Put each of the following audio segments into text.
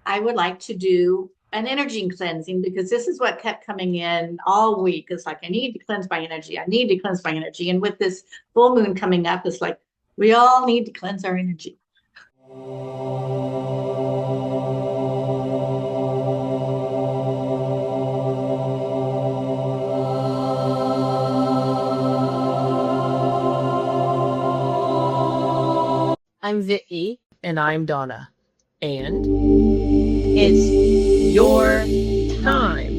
I would like to do an energy cleansing because this is what kept coming in all week. It's like, I need to cleanse my energy. I need to cleanse my energy. And with this full moon coming up, it's like, we all need to cleanse our energy. I'm Vicki. And I'm Dawna. And it's your time.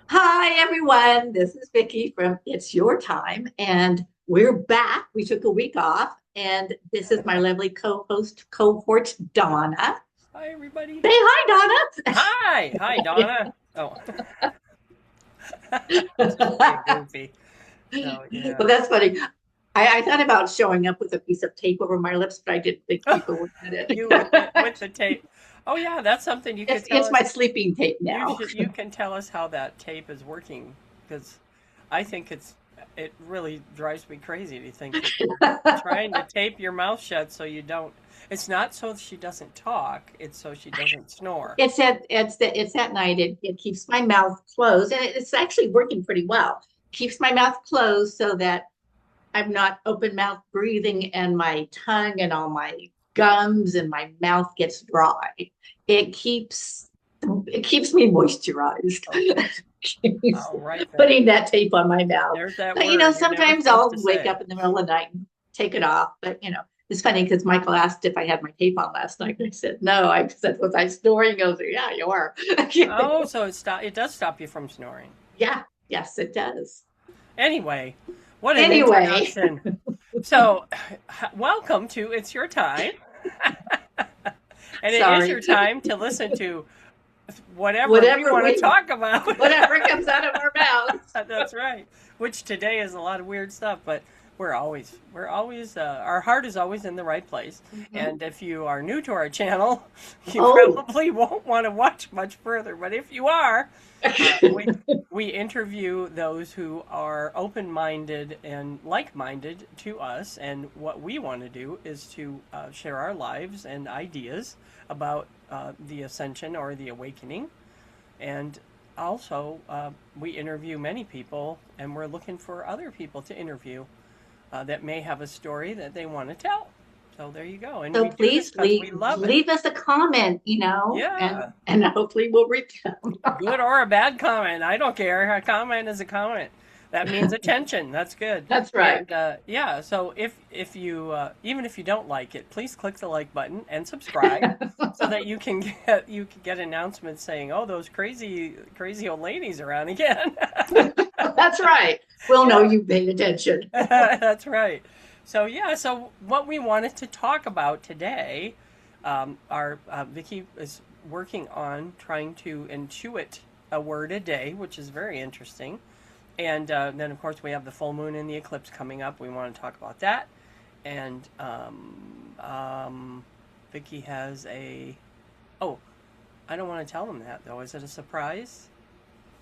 Hi, everyone. This is Vicki from It's Your Time. And we're back. We took a week off. And this is my lovely co-host, cohort, Dawna. Hi, everybody. Say hi, Dawna. Hi, Dawna. Oh. That's goofy. Oh, yeah. Well, that's funny. I thought about showing up with a piece of tape over my lips, but I didn't think people would get it. You with the tape. Oh, yeah, that's something you can tell It's us. my sleeping tape now. You can tell us how that tape is working, because I think it really drives me crazy to think that you're trying to tape your mouth shut so you don't. It's not so she doesn't talk. It's so she doesn't snore. It's at night. It keeps my mouth closed, and it's actually working pretty well. Keeps my mouth closed so that I'm not open mouth breathing, and my tongue and all my gums and my mouth gets dry. It keeps me moisturized. All right, then. Putting that tape on my mouth. There's that But word you're sometimes never I'll supposed to wake say. up in the middle of the night and take it off. But it's funny because Michael asked if I had my tape on last night. I said no. I said, was I snoring? He goes, yeah, you are. Oh, so it does stop you from snoring. Yeah, yes, it does. Anyway, what an introduction. So, welcome to It's Your Time. And it is your time to listen to whatever we want to talk about. Whatever comes out of our mouths. That's right. Which today is a lot of weird stuff, but we're always our heart is always in the right place. Mm-hmm. And if you are new to our channel, you probably won't want to watch much further. But if you are, we interview those who are open-minded and like-minded to us. And what we want to do is to share our lives and ideas about the ascension or the awakening. And also, we interview many people, and we're looking for other people to interview that may have a story that they want to tell. So there you go. And so please leave us a comment, yeah, and hopefully we'll read them. Good or a bad comment, I don't care. A comment is a comment. That means attention. That's good. That's right. And, yeah. So if you even if you don't like it, please click the like button and subscribe so that you can get announcements saying, "Oh, those crazy old ladies are on again." That's right. We'll know you paid attention. That's right. So yeah. So what we wanted to talk about today, our Vicki is working on trying to intuit a word a day, which is very interesting. And then, of course, we have the full moon and the eclipse coming up. We want to talk about that. And Vicki has a... Oh, I don't want to tell them that, though. Is it a surprise?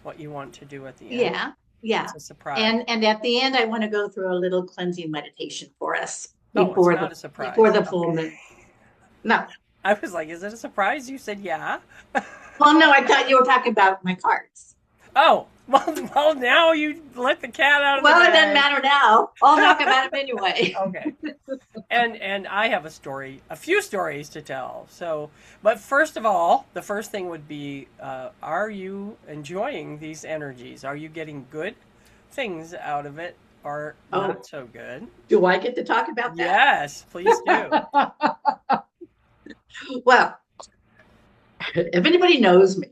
What you want to do at the end? Yeah. It's a surprise. And at the end, I want to go through a little cleansing meditation for us before it's not a surprise. Before the full moon. No. I was like, is it a surprise? You said yeah. Well, no, I thought you were talking about my cards. Oh, well, now you let the cat out of the bag. Well, it doesn't matter now. I'll talk about them anyway. Okay. And I have a few stories to tell. So, but first of all, the first thing would be, are you enjoying these energies? Are you getting good things out of it or not so good? Do I get to talk about that? Yes, please do. Well, if anybody knows me,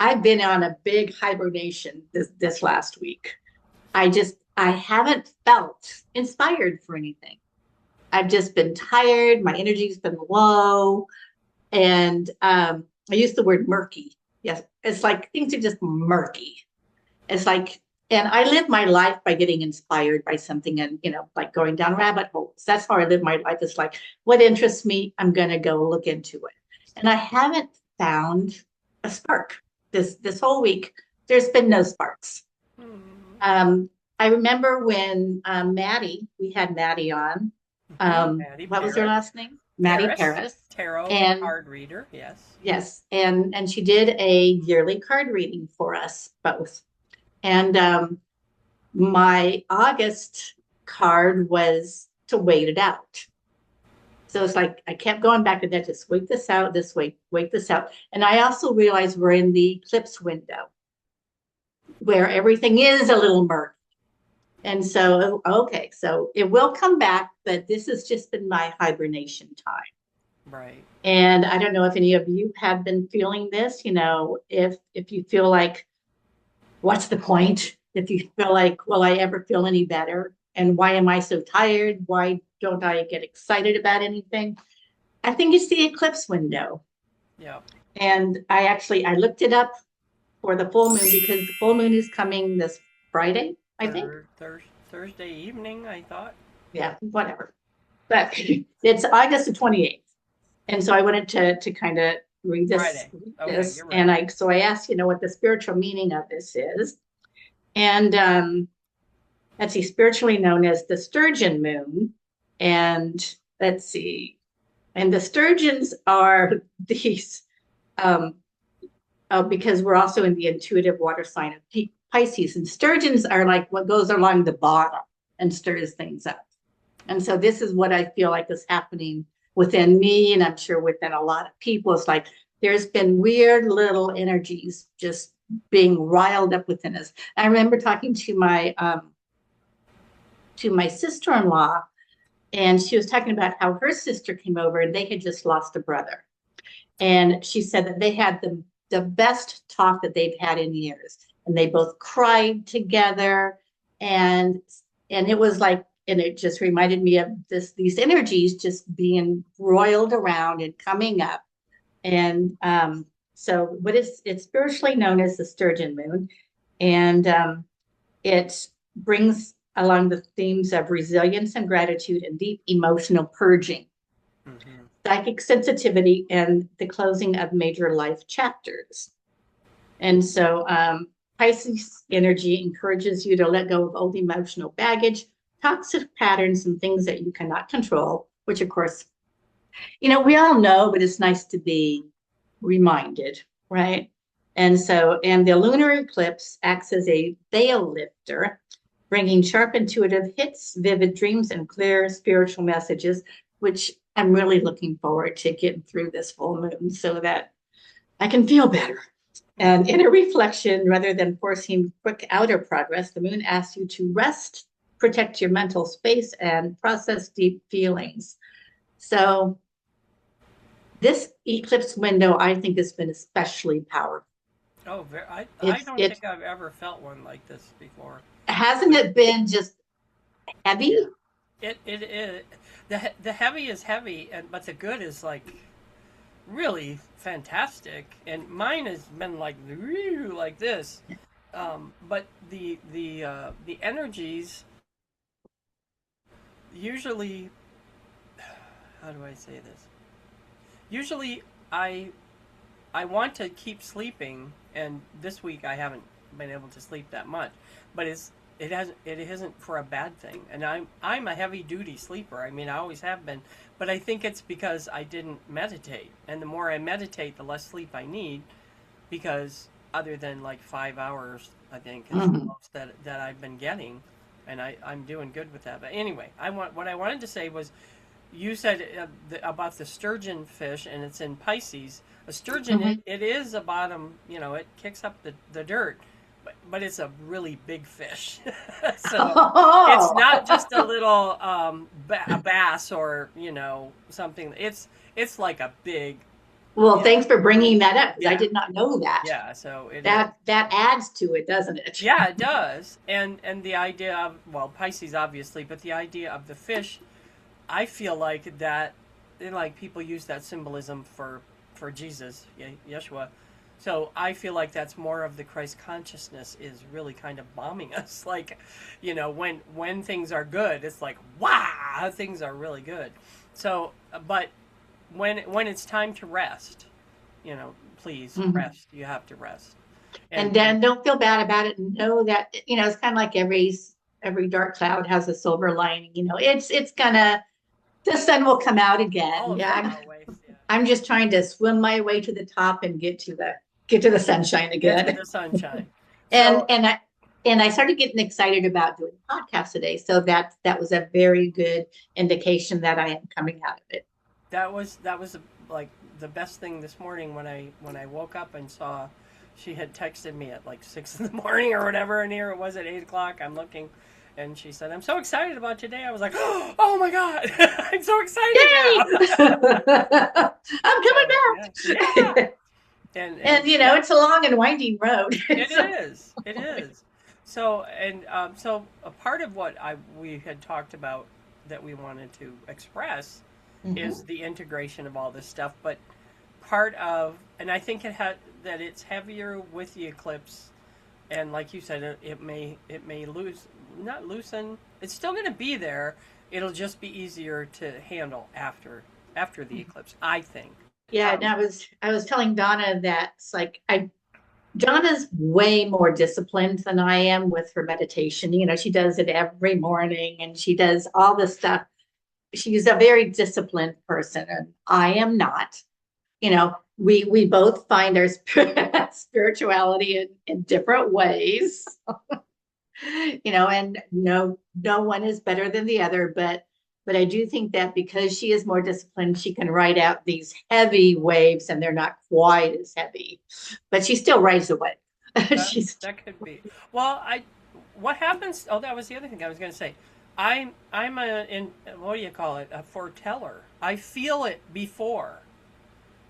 I've been on a big hibernation this last week. I haven't felt inspired for anything. I've just been tired. My energy's been low. And I use the word murky. Yes. It's like things are just murky. It's like and I live my life by getting inspired by something and, like going down rabbit holes. That's how I live my life. It's like, what interests me, I'm going to go look into it. And I haven't found a spark this whole week. There's been no sparks. I remember when we had Maddie on. Maddie What was her Paris. last name? Maddie Paris. Tarot And card reader, yes. Yes, and she did a yearly card reading for us both. And my August card was to wait it out. So it's like I kept going back to that, just wait this out, wait this out. And I also realized we're in the eclipse window where everything is a little murky. And so, okay, so it will come back, but this has just been my hibernation time. Right. And I don't know if any of you have been feeling this, if you feel like, what's the point? If you feel like, will I ever feel any better? And why am I so tired? Why don't I get excited about anything? I think it's the eclipse window. Yeah. And I looked it up for the full moon because the full moon is coming this Friday, I think. Thursday evening, I thought. Yeah, whatever. But it's August the 28th. And so I wanted to kind of read this. Friday. Okay, you're right. And I asked, what the spiritual meaning of this is. And let's see, spiritually known as the sturgeon moon. And let's see. And the sturgeons are these, because we're also in the intuitive water sign of Pisces. And sturgeons are like what goes along the bottom and stirs things up. And so this is what I feel like is happening within me, and I'm sure within a lot of people. It's like there's been weird little energies just being riled up within us. I remember talking to my sister-in-law, and she was talking about how her sister came over and they had just lost a brother. And she said that they had the best talk that they've had in years. And they both cried together. And it was like, and it just reminded me of these energies just being roiled around and coming up. And so it's spiritually known as the sturgeon moon. And it brings along the themes of resilience and gratitude and deep emotional purging, psychic sensitivity, and the closing of major life chapters. And so Pisces energy encourages you to let go of old emotional baggage, toxic patterns, and things that you cannot control, which of course, we all know, but it's nice to be reminded, right? And the lunar eclipse acts as a veil lifter, bringing sharp intuitive hits, vivid dreams, and clear spiritual messages, which I'm really looking forward to getting through this full moon so that I can feel better. And in a reflection, rather than forcing quick outer progress, the moon asks you to rest, protect your mental space, and process deep feelings. So this eclipse window, I think, has been especially powerful. Oh, I don't think I've ever felt one like this before. Hasn't it been just heavy? It is. The heavy is heavy, but the good is like really fantastic. And mine has been like this. But the energies usually, how do I say this? Usually I want to keep sleeping, and this week I haven't been able to sleep that much, but it isn't for a bad thing. And I'm a heavy duty sleeper. I mean, I always have been, but I think it's because I didn't meditate. And the more I meditate, the less sleep I need, because other than like 5 hours, I think is the most that I've been getting, and I'm doing good with that. But anyway, what I wanted to say was, you said about the sturgeon fish, and it's in Pisces. A sturgeon, it is a bottom, it kicks up the dirt, but it's a really big fish. So it's not just a little a bass or something. It's like a big. Well, thanks for bringing that up, because I did not know that. Yeah, so that adds to it, doesn't it? Yeah, it does. And the idea of, well, Pisces obviously, but the idea of the fish, I feel like that, like people use that symbolism for Jesus, Yeshua, So I feel like that's more of the Christ consciousness is really kind of bombing us. Like, when things are good, it's like, wow, things are really good. So, but when it's time to rest, please rest. You have to rest. And then don't feel bad about it, and know that, it's kind of like every dark cloud has a silver lining. The sun will come out again. Yeah. I'm just trying to swim my way to the top and get to the sunshine again. Get to the sunshine. And I started getting excited about doing podcasts today. So that was a very good indication that I am coming out of it. That was like the best thing this morning when I woke up and saw she had texted me at like 6 a.m. or whatever, and here it was at 8 o'clock. I'm looking, and she said, "I'm so excited about today." I was like, "Oh my God, I'm so excited now!" I'm coming back. Yeah. And it's a long and winding road. It is. So so a part of what we had talked about that we wanted to express is the integration of all this stuff, but part of, and I think that it's heavier with the eclipse, and like you said, it may not loosen. It's still going to be there. It'll just be easier to handle after the eclipse, I think. Yeah, and I was telling Dawna that it's like Dawna's way more disciplined than I am with her meditation. She does it every morning, and she does all this stuff. She's a very disciplined person, and I am not. We both find our spirituality in different ways. And no one is better than the other, but I do think that because she is more disciplined, she can ride out these heavy waves, and they're not quite as heavy, but she still rides a wave. That could be. Well, what happens? Oh, that was the other thing I was going to say. I'm what do you call it? A foreteller. I feel it before,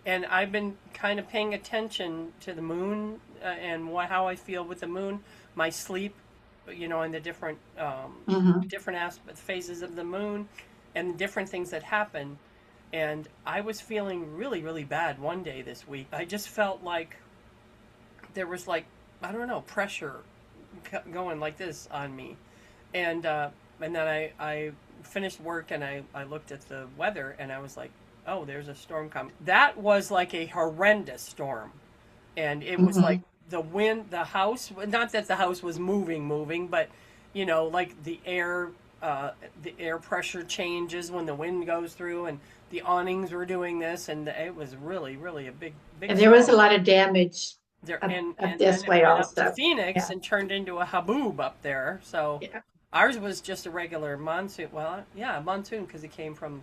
and I've been kind of paying attention to the moon and how I feel with the moon, my sleep, and the different phases of the moon, and the different things that happen. And I was feeling really, really bad one day this week. I just felt like there was, like, I don't know, pressure going like this on me, and then I finished work, and I looked at the weather, and I was like, oh, there's a storm coming. That was like a horrendous storm, and it was like the wind, the house, not that the house was moving, but like the air pressure changes when the wind goes through, and the awnings were doing this, and it was really, really a big and there was a lot of damage there, up and this way also. Up to Phoenix, and turned into a haboob up there. So ours was just a regular monsoon. Well, yeah, monsoon, because it came from,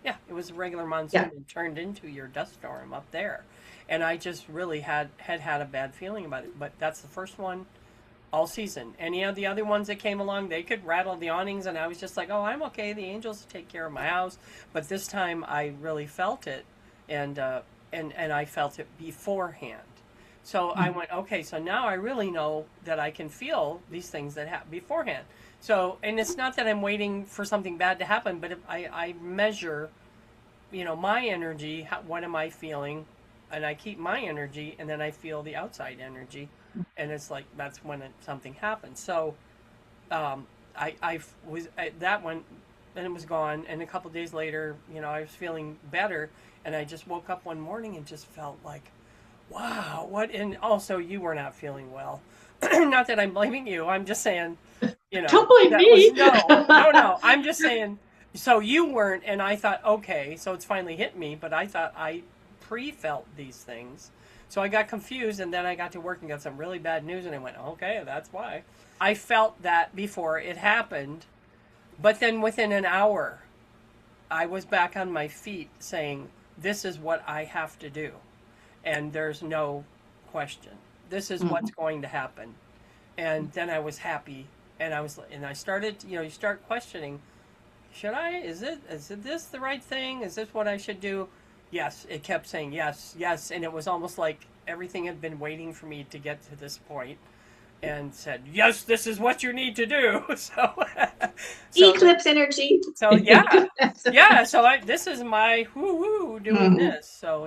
it was a regular monsoon and turned into your dust storm up there. And I just really had a bad feeling about it. But that's the first one all season. Any of the other ones that came along, they could rattle the awnings, and I was just like, oh, I'm okay. The angels take care of my house. But this time I really felt it, and I felt it beforehand. So I went, okay, so now I really know that I can feel these things that happen beforehand. So, and it's not that I'm waiting for something bad to happen, but if I measure, my energy, what am I feeling? And I keep my energy, and then I feel the outside energy. And it's like, that's when something happens. So I was that one, and it was gone. And a couple of days later, I was feeling better. And I just woke up one morning and just felt like, wow, what? And also, you were not feeling well. Not that I'm blaming you. I'm just saying, don't blame me. No. I'm just saying. So you weren't, and I thought, okay, so it's finally hit me. But I thought I pre-felt these things, so I got confused, and then I got to work and got some really bad news, and I went, okay, that's why. I felt that before it happened, but then within an hour, I was back on my feet, saying, this is what I have to do. And there's no question. This is what's going to happen. And then I was happy, and I started, you start questioning, is this the right thing? Is this what I should do? Yes, it kept saying yes, and it was almost like everything had been waiting for me to get to this point, and said, yes, this is what you need to do. So Eclipse energy. So so this is my woo doing this. So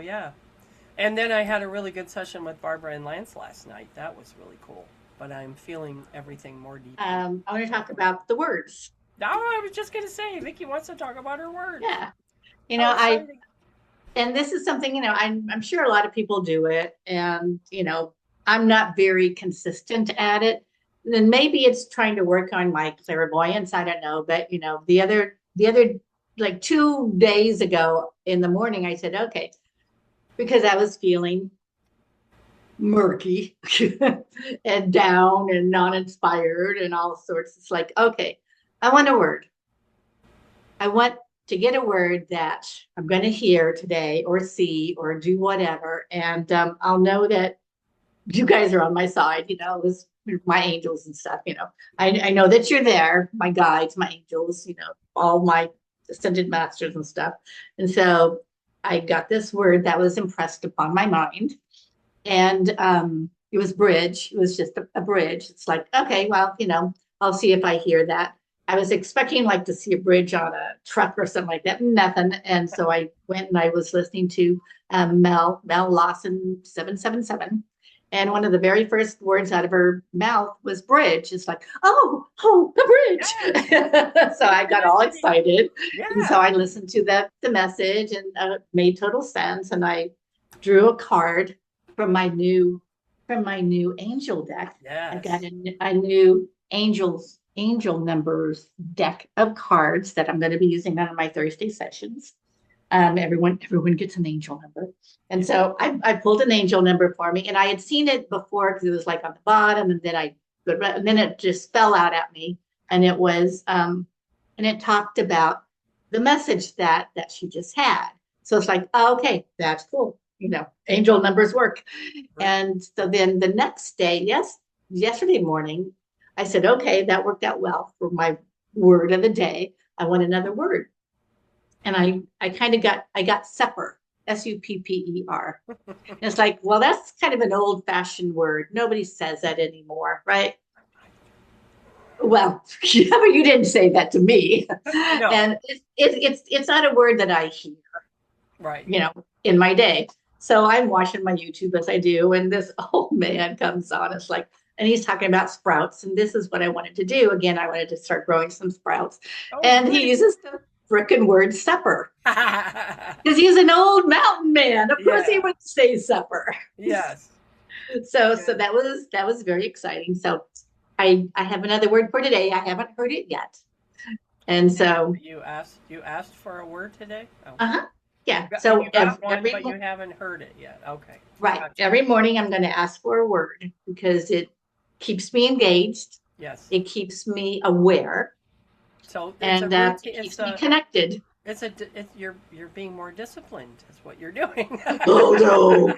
And then I had a really good session with Barbara and Lance last night. That was really cool. But I'm feeling everything more deeply. I want to talk about the words. Oh, I was just going to say, Vicki wants to talk about her words. Yeah. And this is something, I'm sure a lot of people do it. And, I'm not very consistent at it. And then maybe it's trying to work on my clairvoyance. I don't know. But, the other, like 2 days ago in the morning, I said, okay, because I was feeling murky and down and non-inspired and all sorts. It's like, okay, I want a word. I want to get a word that I'm going to hear today or see or do whatever. And I'll know that you guys are on my side, with my angels and stuff, I know that you're there, my guides, my angels, all my ascended masters and stuff. And so I got this word that was impressed upon my mind. And it was bridge. It was just a bridge. It's like, okay, well, I'll see if I hear that. I was expecting to see a bridge on a truck or something like that. Nothing. And so I went and I was listening to Mel Lawson 777. And one of the very first words out of her mouth was bridge. It's like, oh, the bridge. Yes. So I got all excited. Yeah. And so I listened to the message and it made total sense. And I drew a card from my new angel deck. Yes. I got a new angel numbers deck of cards that I'm going to be using on my Thursday sessions. Everyone gets an angel number. And so I pulled an angel number for me, and I had seen it before because it was on the bottom, and then it just fell out at me, and it was and it talked about the message that she just had. So it's like, oh, okay, that's cool. Angel numbers work. Right. And so then the next day, yesterday morning, I said, okay, that worked out well for my word of the day. I want another word. And I got supper, S-U-P-P-E-R. And it's like, well, that's kind of an old fashioned word. Nobody says that anymore, right? Well, yeah, but you didn't say that to me. No. And it's not a word that I hear, right? In my day. So I'm watching my YouTube as I do, and this old man comes on. It's like, and he's talking about sprouts, and this is what I wanted to do. Again, I wanted to start growing some sprouts, and he uses the frickin' word supper because he's an old mountain man. Of course, he would say supper. Yes. So that was very exciting. So I have another word for today. I haven't heard it yet, and so you asked for a word today. Oh. Yeah. So you got one, but you haven't heard it yet. Okay. Right. Gotcha. Every morning I'm going to ask for a word because it keeps me engaged. Yes. It keeps me aware. So keeps me connected. You're being more disciplined. Is what you're doing. Oh no!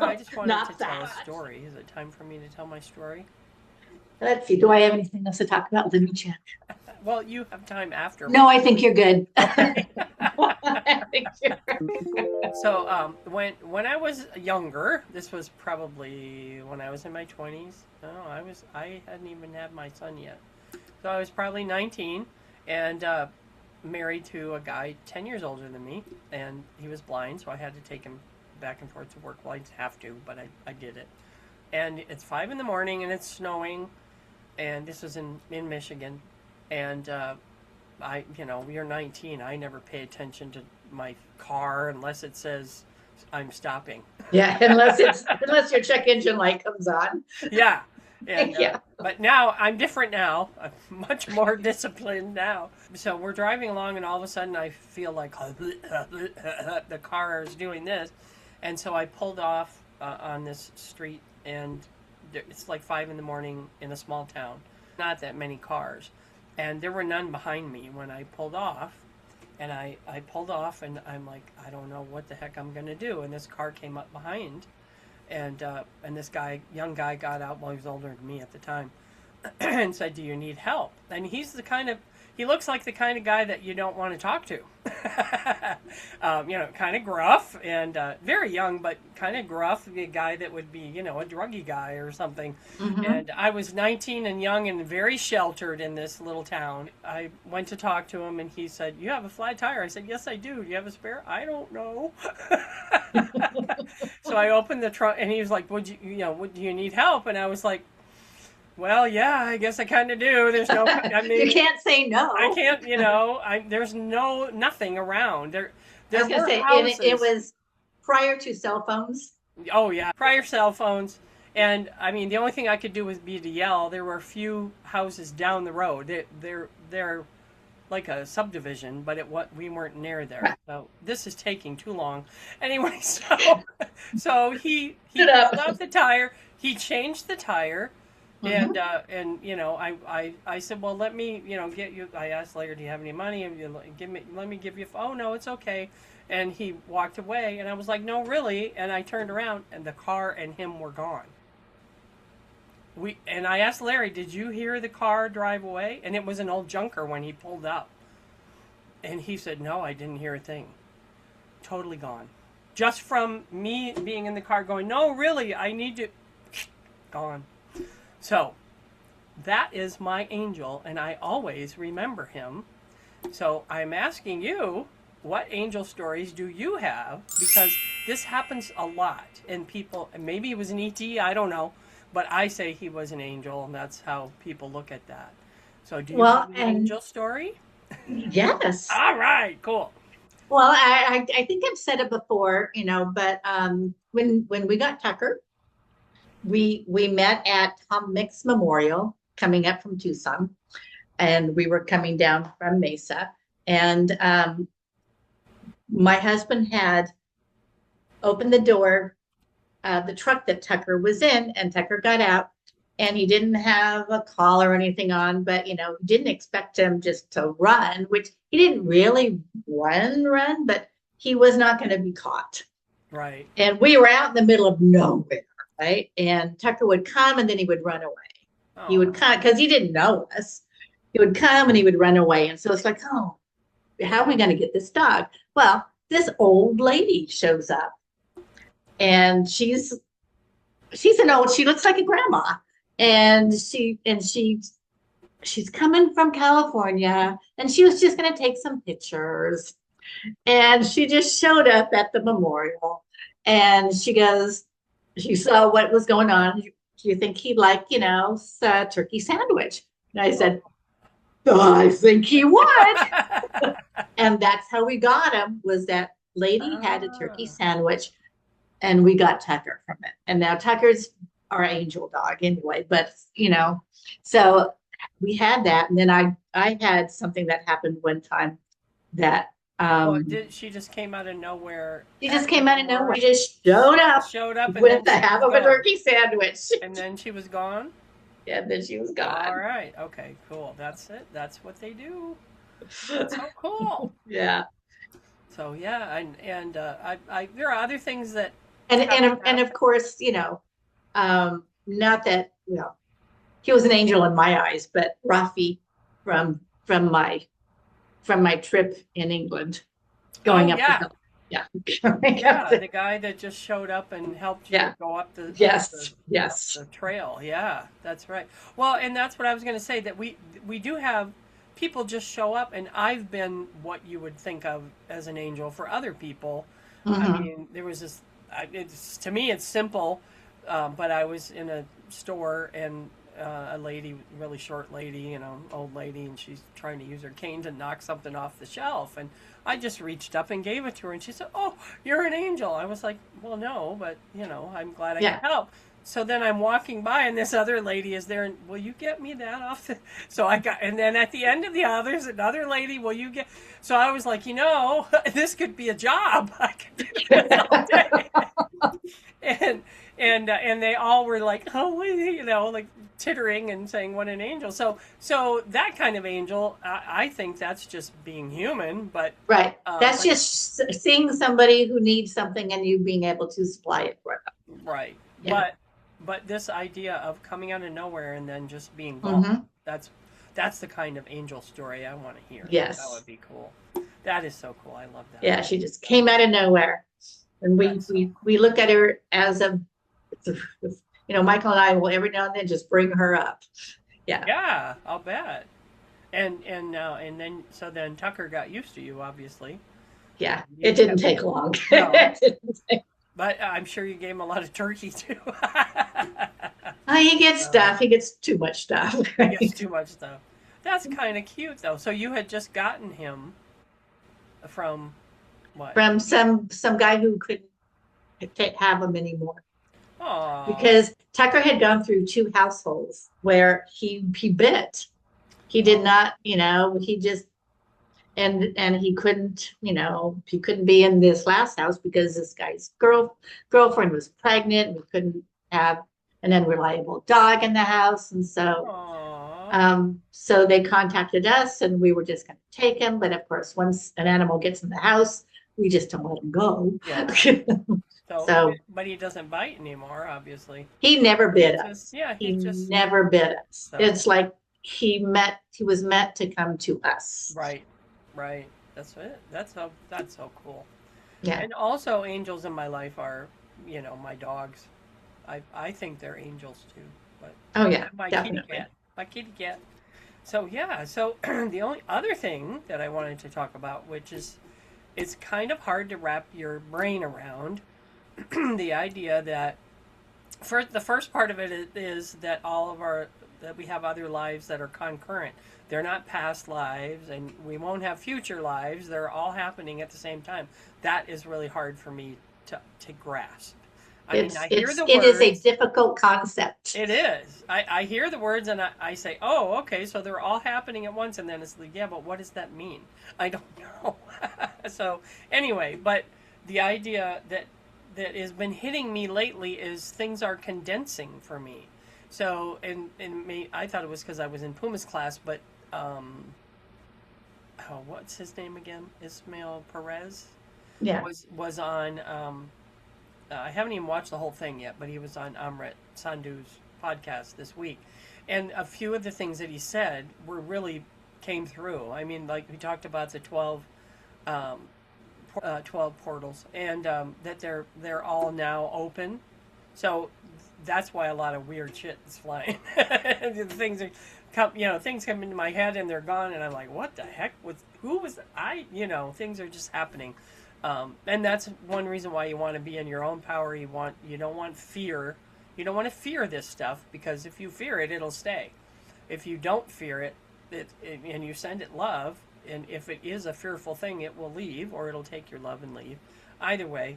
I just wanted to tell a story. Is it time for me to tell my story? Let's see. Do I have anything else to talk about? Let me check. Well, you have time after. No, I think you're good. So when I was younger, this was probably when I was in my 20s. No, I hadn't even had my son yet. So I was probably 19 and married to a guy 10 years older than me, and he was blind, so I had to take him back and forth to work. Well, I didn't have to, but I did it. And it's 5 a.m. and it's snowing, and this was in Michigan, and you're 19. I never pay attention to my car unless it says I'm stopping. Yeah, unless your check engine light comes on. Yeah. And, but now I'm different now. I'm much more disciplined now. So we're driving along, and all of a sudden I feel like the car is doing this, and so I pulled off on this street, and it's like 5 a.m. in a small town. Not that many cars, and there were none behind me when I pulled off. And I pulled off, and I'm like, I don't know what the heck I'm gonna do. And this car came up behind. And this young guy got out. Well, he was older than me at the time, and said, "Do you need help?" And he looks like the kind of guy that you don't want to talk to. Kind of gruff and very young, but kind of gruff. A guy that would be, a druggy guy or something. Mm-hmm. And I was 19 and young and very sheltered in this little town. I went to talk to him and he said, "You have a flat tire?" I said, "Yes, I do. Do you have a spare?" "I don't know." So I opened the trunk and he was like, "Would do you need help?" And I was like, "Well, yeah, I guess I kind of do. There's no, I mean, You can't say no. I can't, there's nothing around. There I was going to were say, houses. it was prior to cell phones. Oh, yeah. Prior cell phones. And, I mean, the only thing I could do was be to yell. There were a few houses down the road. They're like a subdivision, but we weren't near there. Right. So this is taking too long. Anyway, so he pulled out the tire. He changed the tire. And I said, "Well, let me get you." I asked later, "Do you have any money?" And let me give you. "Oh no, it's okay." And he walked away, and I was like, "No, really?" And I turned around, and the car and him were gone. And I asked Larry, "Did you hear the car drive away?" And it was an old junker when he pulled up. And he said, "No, I didn't hear a thing. Totally gone, just from me being in the car going, 'No, really, I need to.'" Gone. So, that is my angel, and I always remember him. So, I'm asking you, what angel stories do you have? Because this happens a lot, and maybe it was an ET, I don't know, but I say he was an angel, and that's how people look at that. So, do you have an angel story? Yes. All right, cool. Well, I think I've said it before, but when we got Tucker, we met at Tom Mix Memorial coming up from Tucson, and we were coming down from Mesa, and my husband had opened the door, the truck that Tucker was in, and Tucker got out, and he didn't have a collar or anything on, but didn't expect him just to run, which he didn't really run, but he was not going to be caught. Right. And we were out in the middle of nowhere. Right. And Tucker would come and then he would run away. Oh. He would come because he didn't know us. He would come and he would run away. And so it's like, oh, how are we going to get this dog? Well, this old lady shows up and she's she looks like a grandma. And she's coming from California and she was just going to take some pictures. And she just showed up at the memorial and she goes, she saw what was going on. Do you think he'd like, a turkey sandwich? And I said, "Oh, I think he would." And that's how we got him, was that lady had a turkey sandwich and we got Tucker from it. And now Tucker's our angel dog anyway, but so we had that. And then I had something that happened one time that she just came out of nowhere. She just came out of nowhere. She just showed up with the half of a turkey sandwich. And then she was gone? Yeah, then she was gone. All right. Okay, cool. That's it. That's what they do. That's so cool. Yeah. So, yeah, and there are other things that... And of course, not that, he was an angel in my eyes, but Rafi from my trip in England, going up the hill. Yeah. The guy that just showed up and helped you go up the the trail. Yeah, that's right. Well, and that's what I was going to say, that we do have people just show up, and I've been what you would think of as an angel for other people. Mm-hmm. I mean, there was this, to me it's simple, but I was in a store and a lady, really short lady, old lady, and she's trying to use her cane to knock something off the shelf. And I just reached up and gave it to her, and she said, "Oh, you're an angel." I was like, "Well, no, but, I'm glad I can help." So then I'm walking by, and this other lady is there, and, "Will you get me that off the..." So and then at the end of the aisle, there's another lady, "Will you get..." So I was like, this could be a job. I could do this all day. And they all were like, "Oh, like tittering and saying what an angel." So that kind of angel, I think that's just being human, but right. That's just seeing somebody who needs something and you being able to supply it for them. Right. Yeah. But this idea of coming out of nowhere and then just being gone, that's the kind of angel story I want to hear. Yes. That would be cool. That is so cool. I love that. Yeah, she just came out of nowhere. And That's so we look at her as a, Michael and I will every now and then just bring her up. Yeah. Yeah, I'll bet. And then Tucker got used to you, obviously. Yeah. You It didn't kept take long. no, It didn't take- but I'm sure you gave him a lot of turkey too. He gets stuff. He gets too much stuff. He gets too much stuff. That's kind of cute though. So you had just gotten him from what? From some guy who couldn't have him anymore. Oh, Because Tucker had gone through two households where he bit. He did not, he just and he couldn't, he couldn't be in this last house because this guy's girlfriend was pregnant and we couldn't have an unreliable dog in the house. And so they contacted us and we were just going to take him. But of course, once an animal gets in the house, we just don't let him go. yeah. So, but he doesn't bite anymore, obviously. he never bit us. He never bit us. So. It's like he was meant to come to us. Right. That's it. That's so cool. Yeah. And also, angels in my life are, my dogs. I think they're angels too. But Oh yeah, my definitely. kitty cat. So yeah. So the only other thing that I wanted to talk about, which is, it's kind of hard to wrap your brain around, the idea that the first part of it is that that we have other lives that are concurrent. They're not past lives, and we won't have future lives. They're all happening at the same time. That is really hard for me to grasp. I hear the words. It is a difficult concept. It is. I hear the words and I say, oh, okay, so they're all happening at once, and then it's like, yeah, but what does that mean? I don't know. So anyway, but the idea that has been hitting me lately is things are condensing for me. So, I thought it was because I was in Puma's class, but, what's his name again? Ismael Perez? Yeah. Was on, I haven't even watched the whole thing yet, but he was on Amrit, Sandhu's podcast this week. And a few of the things that he said really came through. I mean, like we talked about the 12 portals, and that they're all now open. So that's why a lot of weird shit is flying. Things come into my head and they're gone, and I'm like, what the heck? Who was I? Things are just happening. And that's one reason why you want to be in your own power. You don't want fear. You don't want to fear this stuff, because if you fear it, it'll stay. If you don't fear it, and you send it love, and if it is a fearful thing, it will leave, or it'll take your love and leave. Either way.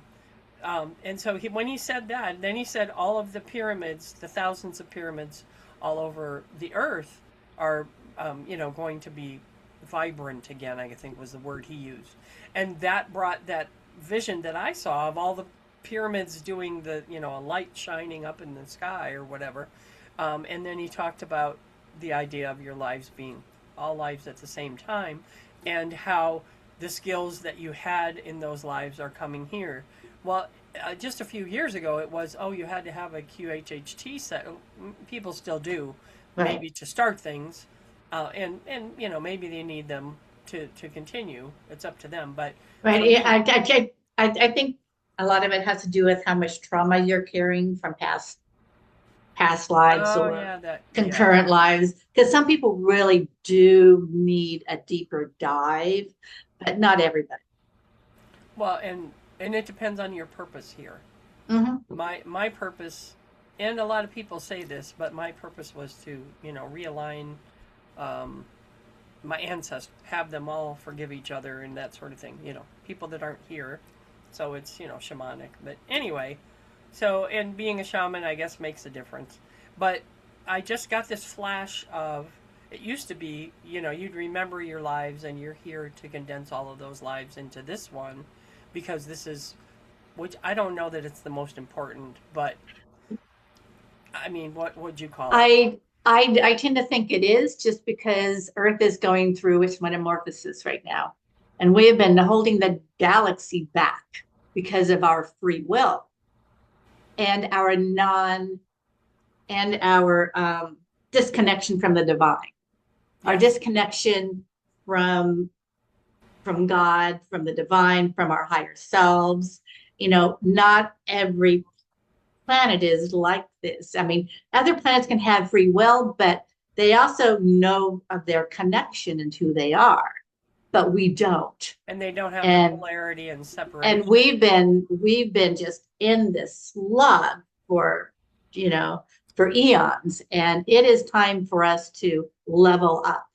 And so when he said that, then he said all of the pyramids, the thousands of pyramids all over the earth are, going to be vibrant again, I think was the word he used. And that brought that vision that I saw of all the pyramids doing a light shining up in the sky or whatever. And then he talked about the idea of your lives being all lives at the same time, and how the skills that you had in those lives are coming here. Well, just a few years ago, it was, you had to have a QHHT set. People still do, Right. maybe to start things. And maybe they need them to continue. It's up to them. But Right. Yeah, I think a lot of it has to do with how much trauma you're carrying from past lives or concurrent lives. Because some people really do need a deeper dive, but not everybody. Well, and it depends on your purpose here. Mm-hmm. My purpose, and a lot of people say this, but my purpose was to realign my ancestors, have them all forgive each other and that sort of thing. People that aren't here, so it's shamanic. But anyway, and being a shaman, I guess, makes a difference. But I just got this flash of, it used to be, you'd remember your lives, and you're here to condense all of those lives into this one, because this is, which I don't know that it's the most important, but I mean, what would you call it? I tend to think it is, just because Earth is going through its metamorphosis right now. And we have been holding the galaxy back because of our free will and our disconnection from the divine, our disconnection from from God, from the divine, from our higher selves. Not every planet is like this. I mean, other planets can have free will, but they also know of their connection and who they are, but we don't. And they don't have the polarity and separation. And we've been just in this slug for eons, and it is time for us to level up.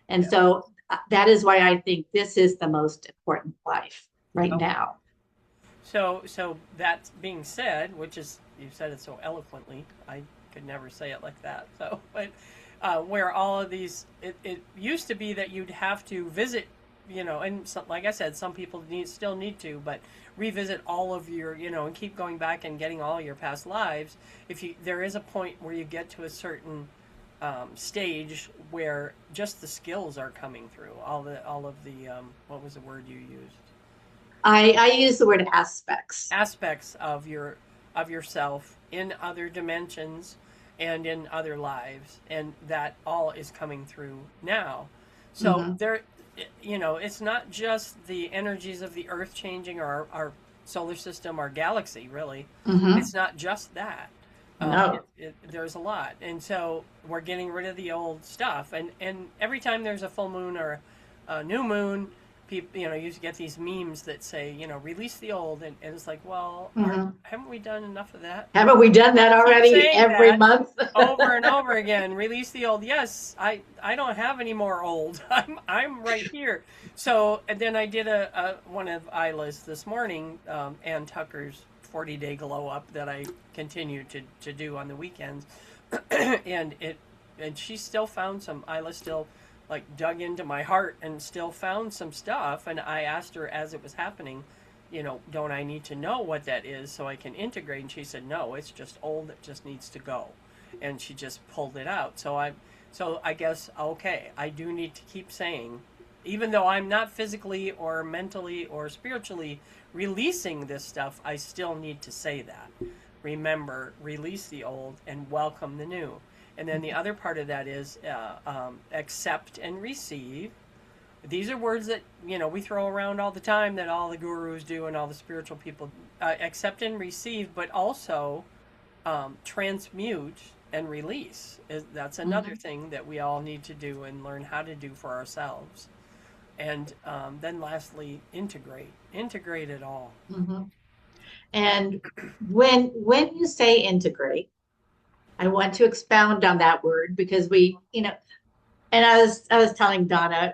And so that is why I think this is the most important life right now. So that being said, which is, you said it so eloquently, I could never say it like that. So, but where all of these, it used to be that you'd have to visit, and like I said, some people still need to, but revisit all of your, and keep going back and getting all your past lives. There is a point where you get to a certain stage where just the skills are coming through. All of the what was the word you used? I use the word aspects. Aspects of yourself in other dimensions and in other lives, and that all is coming through now. So there, it's not just the energies of the Earth changing, or our solar system, our galaxy, really. It's not just that. No. There's a lot, and so we're getting rid of the old stuff. And every time there's a full moon or a new moon, people, you get these memes that say, release the old, and it's like, well, haven't we done enough of that? Haven't we done that already every month? Over and over again. Release the old. Yes, I don't have any more old. I'm right here. So, and then I did a one of Isla's this morning, Ann Tucker's 40-day glow up that I continue to do on the weekends, and she still found some. Isla still dug into my heart and still found some stuff. And I asked her as it was happening, don't I need to know what that is so I can integrate? And she said, no, it's just old. It just needs to go. And she just pulled it out. So I guess, okay, I do need to keep saying, even though I'm not physically or mentally or spiritually releasing this stuff, I still need to say that. Remember, release the old and welcome the new. And then the other part of that is accept and receive. These are words that, we throw around all the time, that all the gurus do and all the spiritual people. Accept and receive, but also transmute and release. That's another thing that we all need to do and learn how to do for ourselves. And then lastly, integrate. Integrate it all. And when you say integrate, I want to expound on that word, because and I was telling Dawna,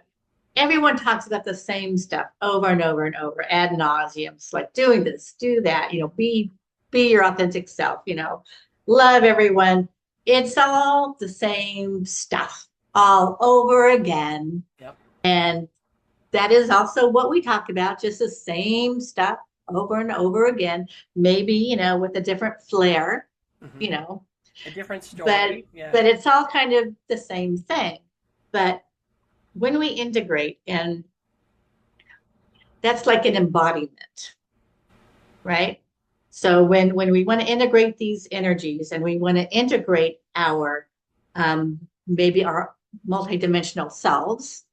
everyone talks about the same stuff over and over and over, ad nauseum. It's like doing this, do that, be your authentic self, love everyone. It's all the same stuff all over again. Yep. And that is also what we talk about, just the same stuff over and over again, maybe, with a different flair, a different story. But it's all kind of the same thing. But when we integrate, and that's like an embodiment, right? So when we want to integrate these energies, and we want to integrate our maybe our multidimensional selves,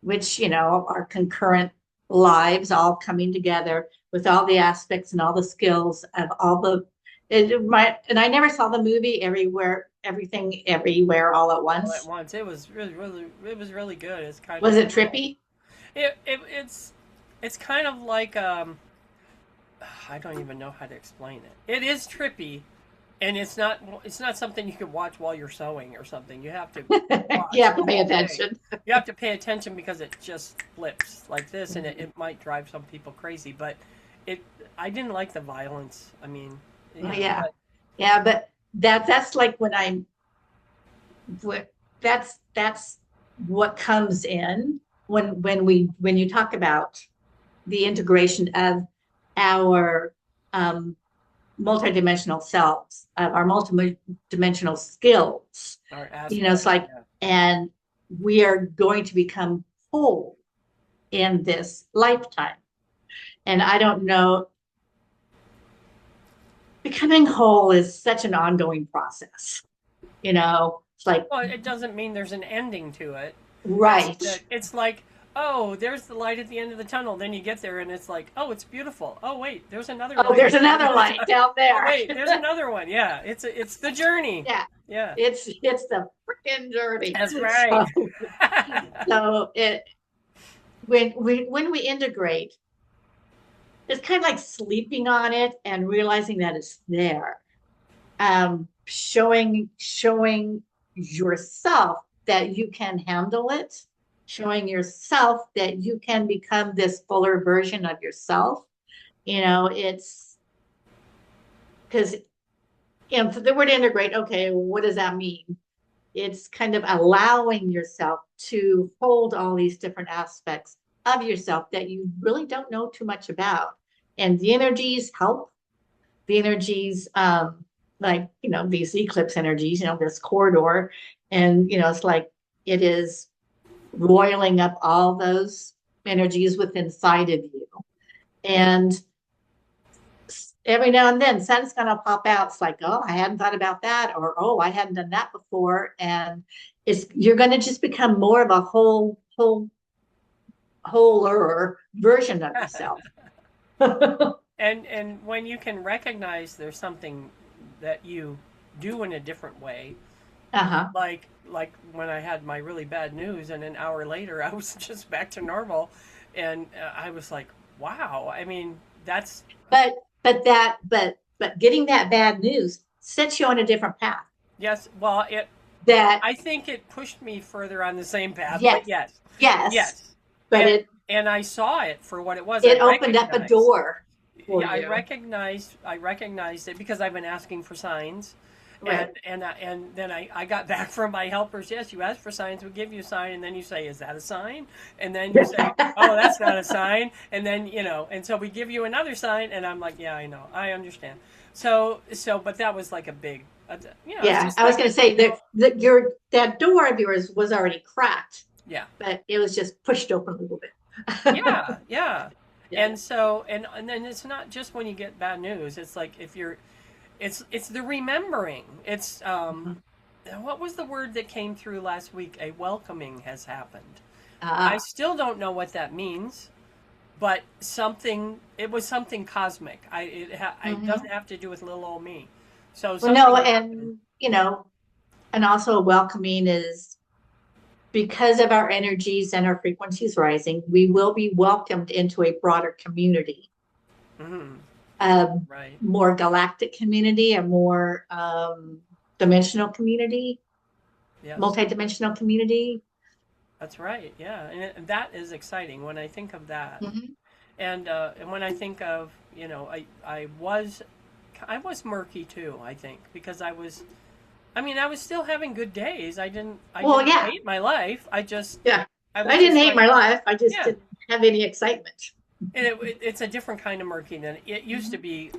which are concurrent lives all coming together with all the aspects and all the skills of all the and I never saw the movie Everything Everywhere All at Once. All at once. It was really good. It's kind was of, it trippy? It's kind of like I don't even know how to explain it. It is trippy, and it's not something you can watch while you're sewing or something. You have to watch. You have to pay attention. You have to pay attention, because it just flips like this, and it might drive some people crazy. But I didn't like the violence. I mean, but that's like that's what comes in when you talk about the integration of our multidimensional selves, of our multidimensional skills. It's like, and we are going to become whole in this lifetime. And I don't know, becoming whole is such an ongoing process. It's like, well, it doesn't mean there's an ending to it. Right. It's like oh, there's the light at the end of the tunnel. Then you get there and it's like, oh, it's beautiful. Oh, wait, there's another Oh, light. there's another light down Oh, there. wait, there's another one. Yeah, it's the journey. Yeah. Yeah. It's the freaking journey. That's right. So when we integrate, it's kind of like sleeping on it and realizing that it's there. Showing yourself that you can handle it, showing yourself that you can become this fuller version of yourself. It's because the word integrate, okay, what does that mean? It's kind of allowing yourself to hold all these different aspects of yourself that you really don't know too much about. And the energies help. The energies, like, these eclipse energies, this corridor. And, it's like it is roiling up all those energies within inside of you. And every now and then something's going to pop out. It's like, oh, I hadn't thought about that, or oh, I hadn't done that before. And you're going to just become more of a wholer version of yourself. And when you can recognize there's something that you do in a different way, like when I had my really bad news, and an hour later I was just back to normal, and I was like, wow. I mean, that's but getting that bad news sets you on a different path. Yes, well, I think it pushed me further on the same path. Yes. But yes. Yes. But and I saw it for what it was. It opened up a door. Yeah, I recognized it because I've been asking for signs. Right. And then I got back from my helpers. Yes, you asked for signs. We give you a sign, and then you say, "Is that a sign?" And then you say, "Oh, that's not a sign." And then and so we give you another sign, and I'm like, "Yeah, I know, I understand." So, but that was like a big, Yeah, I was going to say that door of yours was already cracked. Yeah, but it was just pushed open a little bit. Yeah. Yeah. And so, and then it's not just when you get bad news. It's like it's the remembering. It's what was the word that came through last week? A welcoming has happened. I still don't know what that means, but it was something cosmic. It doesn't have to do with little old me. So no, and and also welcoming is, because of our energies and our frequencies rising, we will be welcomed into a broader community. Right. More galactic community, a more dimensional community, yes. Multi-dimensional community. That's right. Yeah, and that is exciting when I think of that. And when I think of, I was murky too, I think, because I was still having good days. I didn't hate my life. I just I didn't hate my life. I just didn't have any excitement. And it's a different kind of murky than it used to be.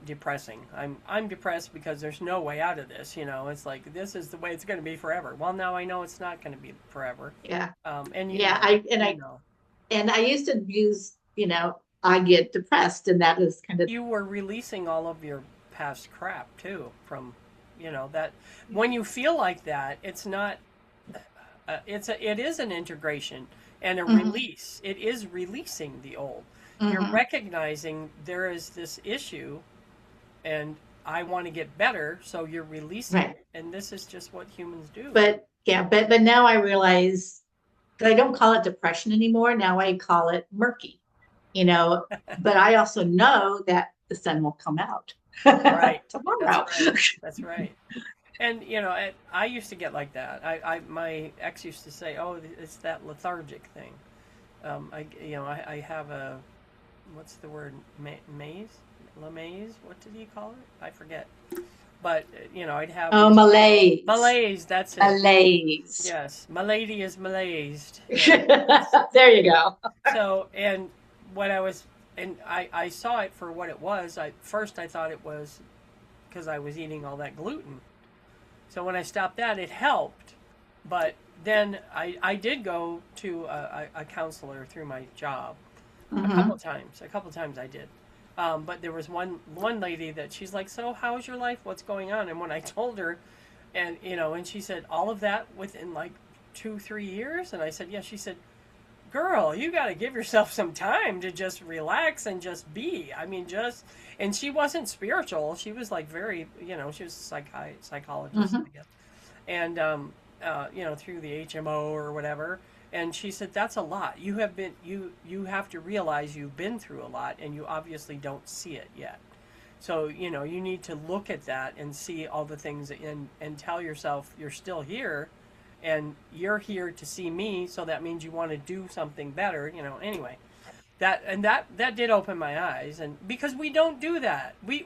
Depressing. I'm depressed because there's no way out of this. It's like this is the way it's going to be forever. Well, now I know it's not going to be forever. Yeah. And I used to use I get depressed, and that is kind of, you were releasing all of your past crap too from. That when you feel like that, it's not. It is an integration and a release. It is releasing the old. You're recognizing there is this issue, and I want to get better. So you're releasing it, and this is just what humans do. But now I realize that I don't call it depression anymore. Now I call it murky. But I also know that the sun will come out. Right. Tomorrow. That's right. And I used to get like that. My ex used to say, "Oh, it's that lethargic thing." I have a, what's the word? Lamaze? What did he call it? I forget. But I'd have malaise. Malaise. That's it. Malaise. Yes, my lady is malazed. There you go. So, and what I was. And I saw it for what it was. First I thought it was because I was eating all that gluten. So when I stopped that, it helped. But then I did go to a counselor through my job a couple times I did. But there was one lady that she's like, "So how's your life? What's going on?" And when I told her, and she said, "All of that within like 2-3 years?" And I said, "Yeah." She said, girl, you got to give yourself some time to just relax and just be. I mean, and she wasn't spiritual. She was like very, she was a psychologist, Mhm. I guess. And, through the HMO or whatever. And she said, that's a lot. You have to realize you've been through a lot and you obviously don't see it yet. So, you need to look at that and see all the things and tell yourself you're still here and you're here to see me. So that means you want to do something better, anyway. That did open my eyes. And because we don't do that, we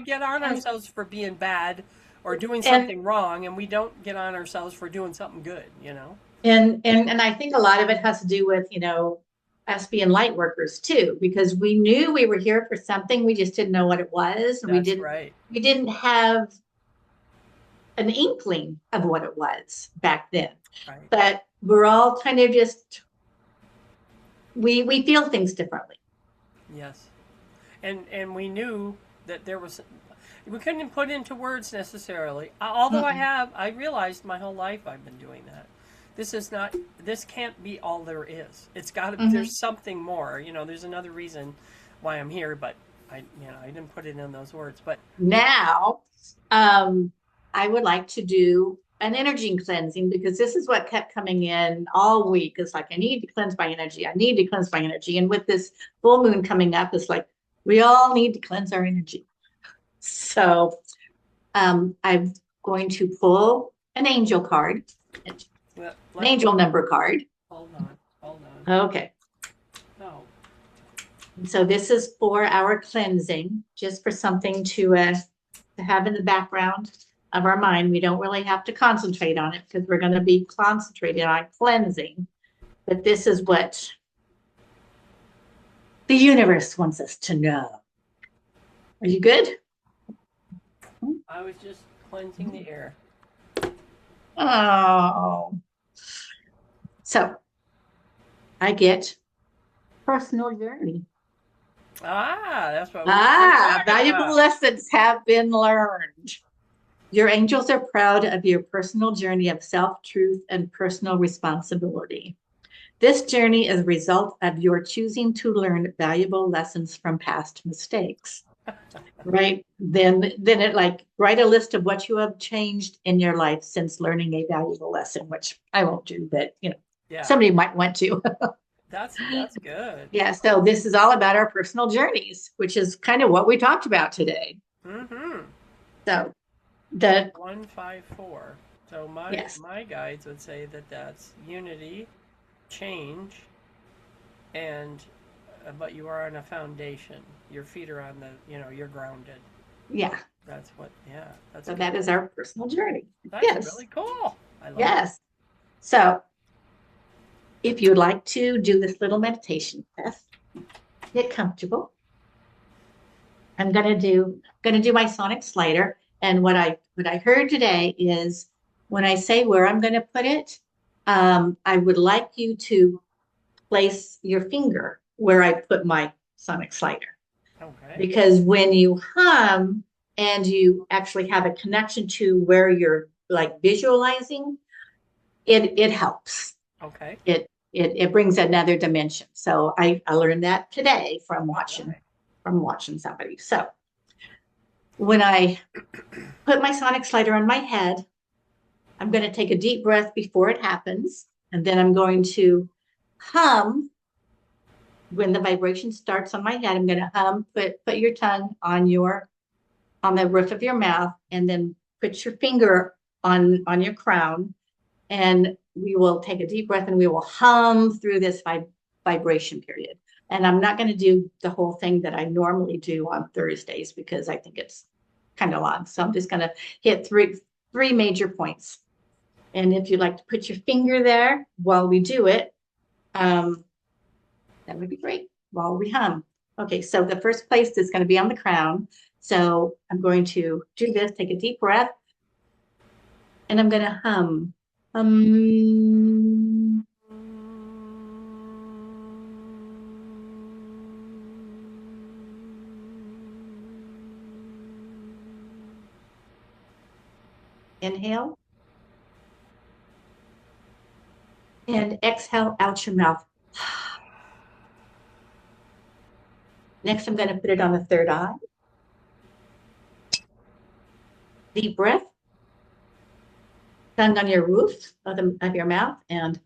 get on And ourselves for being bad or doing and something wrong. And we don't get on ourselves for doing something good. and I think a lot of it has to do with, us being light workers too, because we knew we were here for something, we just didn't know what it was, and That's right. we didn't have an inkling of what it was back then. Right. But we're all kind of just we feel things differently. Yes. And we knew that we couldn't put into words necessarily. Although Mm-mm. I realized my whole life I've been doing that. This can't be all there is. It's got to be, Mm-hmm. there's something more. There's another reason why I'm here, but I didn't put it in those words. But Now, I would like to do an energy cleansing, because this is what kept coming in all week. It's like, I need to cleanse my energy. I need to cleanse my energy. And with this full moon coming up, it's like, we all need to cleanse our energy. So I'm going to pull an angel card, an angel number card. hold on. Okay. No. So this is for our cleansing, just for something to have in the background of our mind. We don't really have to concentrate on it, because we're going to be concentrating on cleansing. But this is what the universe wants us to know. Are you good? I was just cleansing the air. Oh. So I get personal journey. That's what we were talking Valuable about. lessons have been learned. Your angels are proud of your personal journey of self-truth and personal responsibility. This journey is a result of your choosing to learn valuable lessons from past mistakes. Right? Then it, like, write a list of what you have changed in your life since learning a valuable lesson, which I won't do, but Yeah, somebody might want to. that's good. Yeah, so this is all about our personal journeys, which is kind of what we talked about today. Mm-hmm. So the 154. So yes, my guides would say that that's unity, change, and but you are on a foundation. Your feet are on you're grounded. yeah. That's what. Yeah, that's So good. that is our personal journey. That's Yes, really cool. I love it. yes. So if you'd like to do this little meditation, Beth, get comfortable. I'm gonna do my sonic slider. And what I heard today is, when I say where I'm gonna put it, I would like you to place your finger where I put my sonic slider. Okay. Because when you hum and you actually have a connection to where you're like visualizing, it helps. Okay. It brings another dimension. So I learned that today from watching somebody. So when I put my sonic slider on my head, I'm going to take a deep breath before it happens, and then I'm going to hum. When the vibration starts on my head, I'm going to hum. Put your tongue on the roof of your mouth, and then put your finger on your crown, and we will take a deep breath, and we will hum through this vibration period. And I'm not going to do the whole thing that I normally do on Thursdays, because I think it's kind of long. So I'm just going to hit three major points. And if you'd like to put your finger there while we do it, that would be great, while we hum. Okay, so the first place is going to be on the crown. So I'm going to do this, take a deep breath, and I'm going to hum. Inhale. And exhale out your mouth. Next, I'm going to put it on the third eye. Deep breath. Tongue on your roof of your mouth, and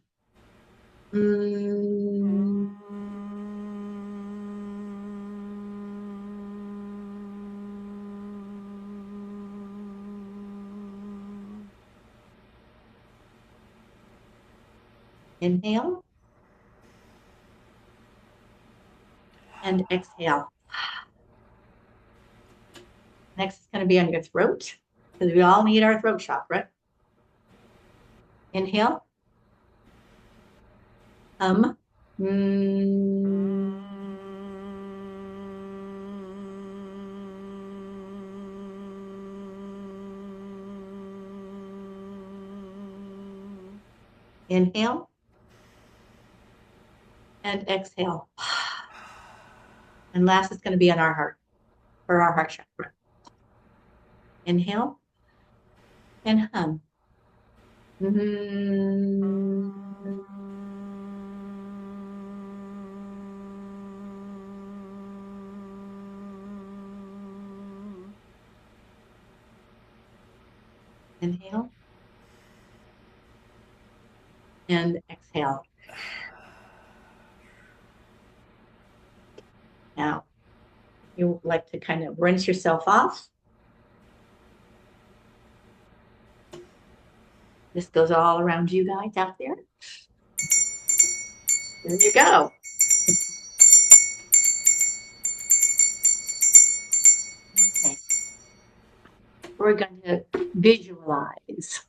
inhale and exhale. Next is going to be on your throat, because we all need our throat chakra. Inhale. Inhale and exhale. And last is going to be on our heart, or our heart chakra. Inhale and hum. Inhale and exhale. Now, you like to kind of rinse yourself off. This goes all around you guys out there. There you go. Okay. We're going to visualize.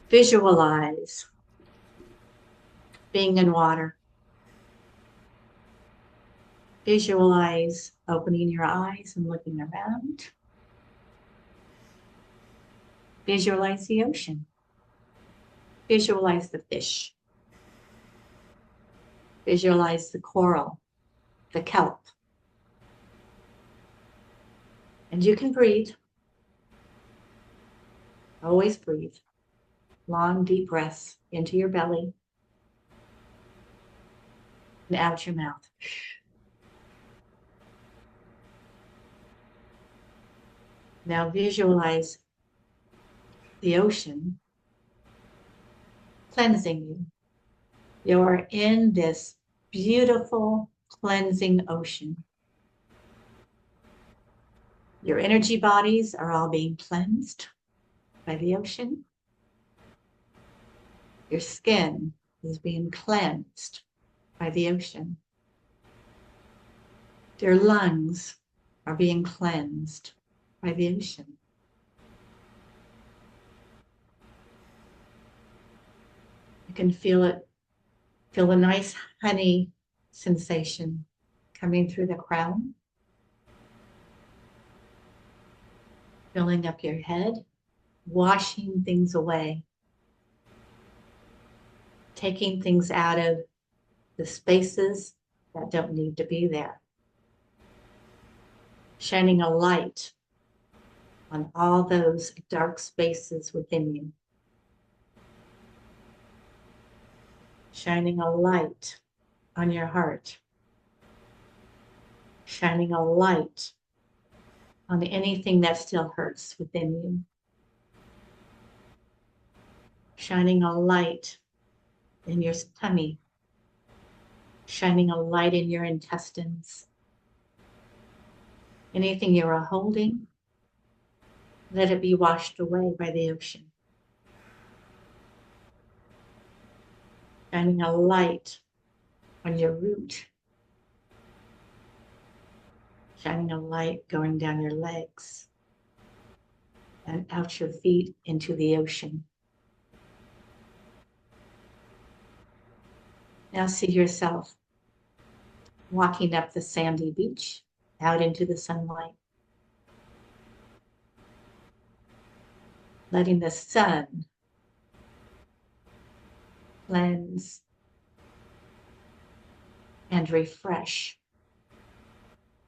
Visualize being in water. Visualize opening your eyes and looking around. Visualize the ocean. Visualize the fish. Visualize the coral, the kelp. And you can breathe. Always breathe. Long, deep breaths into your belly and out your mouth. Now visualize the ocean cleansing you. You are in this beautiful cleansing ocean. Your energy bodies are all being cleansed by the ocean. Your skin is being cleansed by the ocean. Your lungs are being cleansed by the ocean. You can feel it, feel a nice honey sensation coming through the crown, filling up your head, washing things away, taking things out of the spaces that don't need to be there, shining a light on all those dark spaces within you, shining a light on your heart, shining a light on anything that still hurts within you, shining a light in your tummy, shining a light in your intestines. Anything you are holding, let it be washed away by the ocean. Shining a light on your root, shining a light going down your legs and out your feet into the ocean. Now see yourself walking up the sandy beach out into the sunlight, letting the sun cleanse and refresh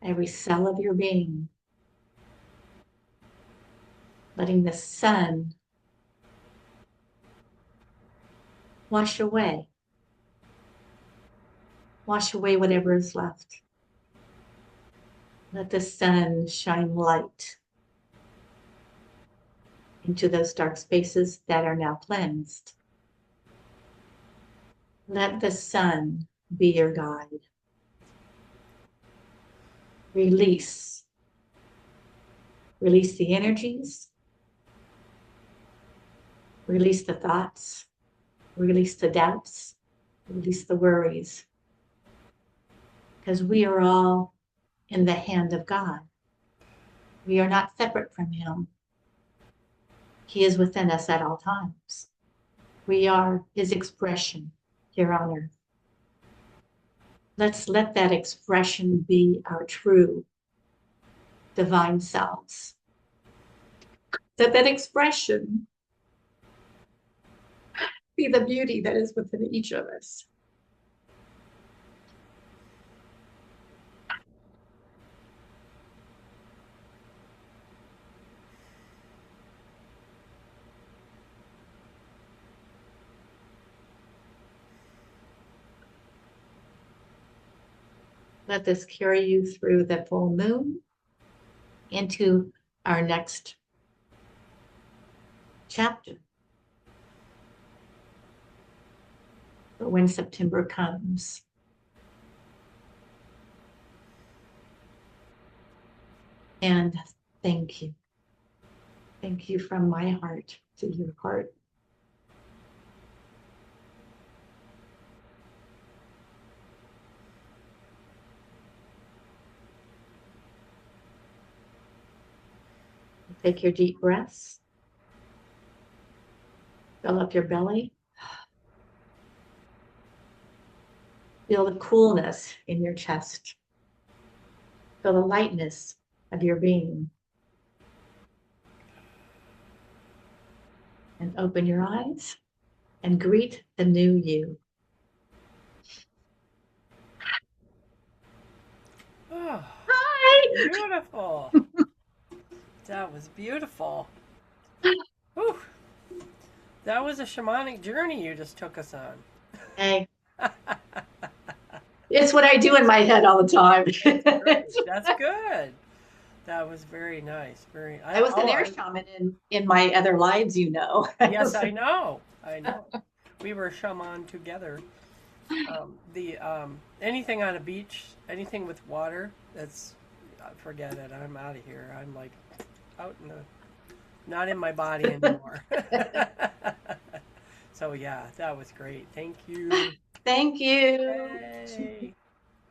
every cell of your being, letting the sun wash away whatever is left. Let the sun shine light into those dark spaces that are now cleansed. Let the sun be your guide. Release. Release the energies. Release the thoughts. Release the doubts. Release the worries. Because we are all in the hand of God. We are not separate from Him. He is within us at all times. We are His expression here on earth. Let's let that expression be our true divine selves. Let that expression be the beauty that is within each of us. Let this carry you through the full moon into our next chapter. But when September comes, and thank you. Thank you from my heart to your heart. Take your deep breaths. Fill up your belly. Feel the coolness in your chest. Feel the lightness of your being. And open your eyes and greet the new you. Oh, Hi! beautiful. That was beautiful. Whew. That was a shamanic journey you just took us on. Hey. It's what I do in my head all the time. That's good. That was very nice. I was an air shaman in my other lives, you know. Yes, I know. We were shaman together. Anything on a beach, anything with water, forget it. I'm out of here. I'm like out not in my body anymore. So yeah, that was great. Thank you. Thank you. Hey.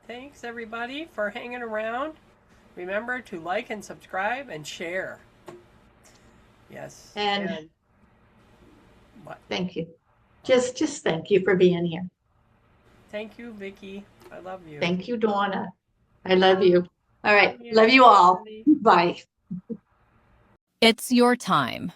Thanks everybody for hanging around. Remember to like and subscribe and share. Yes. And what? Thank you. Just thank you for being here. Thank you, Vicki. I love you. Thank you, Dawna. I love you. All right. Love you all. Bye. It's your time.